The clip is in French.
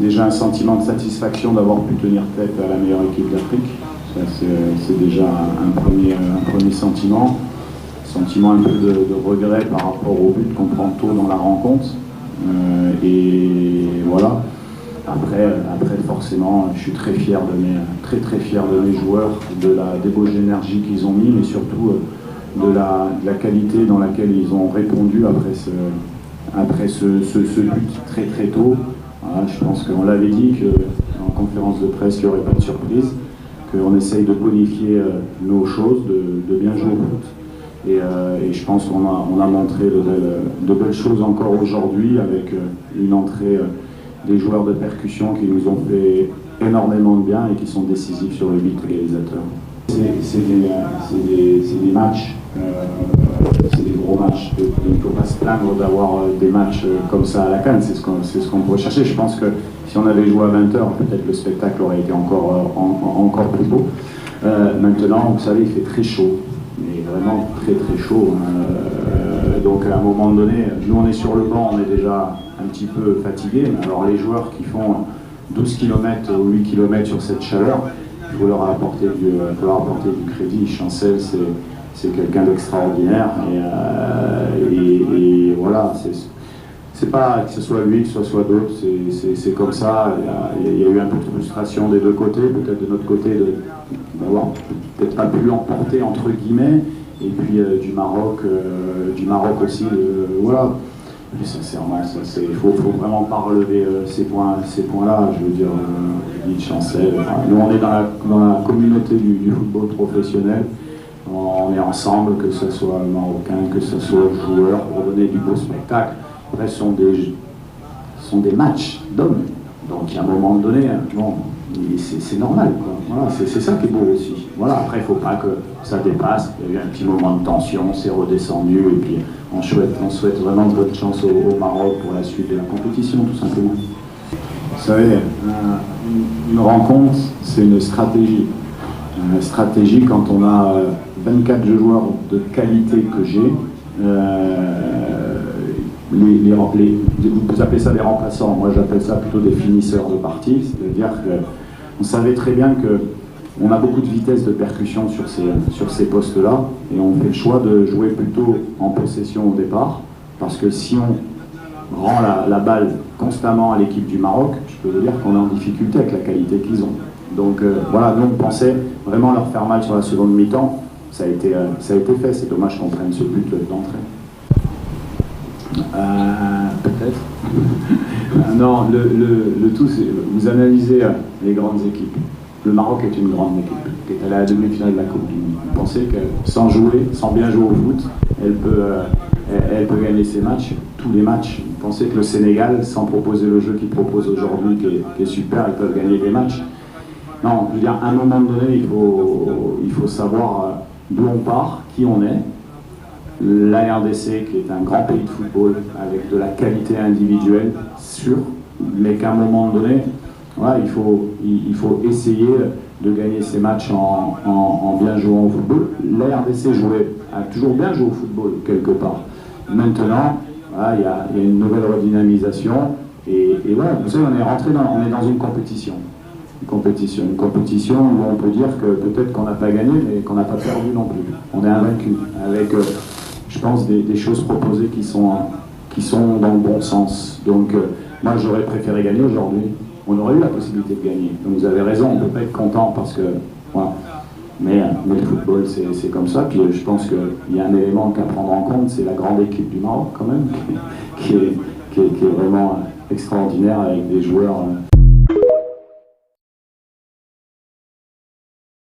Déjà un sentiment de satisfaction d'avoir pu tenir tête à la meilleure équipe d'Afrique. C'est déjà un premier sentiment. Sentiment un peu de regret par rapport au but qu'on prend tôt dans la rencontre. Et voilà. Après, forcément, je suis très fier très fier de mes joueurs, de la débauche d'énergie qu'ils ont mis, mais surtout de la qualité dans laquelle ils ont répondu après ce but très tôt. Voilà, je pense qu'on l'avait dit qu'en conférence de presse, il n'y aurait pas de surprise, qu'on essaye de bonifier nos choses, de bien jouer au foot. Et je pense qu'on a montré de belles choses encore aujourd'hui avec une entrée des joueurs de percussion qui nous ont fait énormément de bien et qui sont décisifs sur le but réalisateur. C'est des matchs, c'est des gros matchs. Il ne faut pas se plaindre d'avoir des matchs comme ça à la CAN, c'est ce qu'on pourrait chercher. Je pense que si on avait joué à 20h, peut-être le spectacle aurait été encore plus beau. Maintenant, vous savez, il fait très chaud, mais vraiment très chaud. Donc à un moment donné, nous on est sur le banc, on est déjà un petit peu fatigué, mais alors les joueurs qui font 12 km ou 8 km sur cette chaleur, il faut leur apporter du crédit. Chancel, c'est quelqu'un d'extraordinaire et voilà, c'est pas que ce soit lui, que ce soit d'autres, c'est comme ça. Il y a eu un peu de frustration des deux côtés, peut-être de notre côté d'avoir peut-être pas pu l'emporter entre guillemets, et puis du Maroc aussi, voilà. Mais sincèrement, il faut vraiment pas relever ces points-là. Je veux dire, je dis Chancel. Nous, on est dans la communauté du football professionnel. On est ensemble, que ce soit marocain, que ce soit joueur, pour donner du beau spectacle. Après, ce sont des matchs d'hommes. Donc, il y a un moment donné, bon, c'est normal, quoi. Voilà, c'est ça qui est beau aussi. Voilà, après, il ne faut pas que ça dépasse. Il y a eu un petit moment de tension, c'est redescendu, et puis on souhaite vraiment de bonne chance au Maroc pour la suite de la compétition, tout simplement. Vous savez, une rencontre, c'est une stratégie. Une stratégie, quand on a 24 joueurs de qualité que j'ai, vous appelez ça des remplaçants, moi j'appelle ça plutôt des finisseurs de partie, c'est-à-dire qu'on savait très bien qu'on a beaucoup de vitesse de percussion sur ces postes-là, et on fait le choix de jouer plutôt en possession au départ, parce que si on rend la balle constamment à l'équipe du Maroc, je peux vous dire qu'on est en difficulté avec la qualité qu'ils ont. Donc voilà, nous on pensait vraiment leur faire mal sur la seconde mi-temps, ça a été fait, c'est dommage qu'on prenne ce but d'entrée. Peut-être. Non, le tout, c'est vous analysez les grandes équipes. Le Maroc est une grande équipe qui est allée à la demi-finale de la Coupe du Monde. Vous pensez que sans bien jouer au foot, elle peut gagner ses matchs, tous les matchs. Vous pensez que le Sénégal, sans proposer le jeu qu'il propose aujourd'hui, qui est super, ils peuvent gagner des matchs. Non, je veux dire, à un moment donné, il faut savoir d'où on part, qui on est. La RDC, qui est un grand pays de football, avec de la qualité individuelle, sûre, mais qu'à un moment donné, voilà, il faut essayer de gagner ces matchs en bien jouant au football. La RDC a toujours bien joué au football, quelque part. Maintenant, voilà, il y a une nouvelle redynamisation, et voilà, vous savez, on est dans une compétition. Une compétition où on peut dire que peut-être qu'on n'a pas gagné, mais qu'on n'a pas perdu non plus. On est invaincu, avec, je pense, des choses proposées qui sont dans le bon sens. Donc, moi, j'aurais préféré gagner aujourd'hui. On aurait eu la possibilité de gagner. Donc, vous avez raison, on ne peut pas être content parce que, voilà. Mais le football, c'est comme ça. Puis, je pense qu'il y a un élément qu'à prendre en compte, c'est la grande équipe du Maroc, quand même, qui est vraiment extraordinaire avec des joueurs.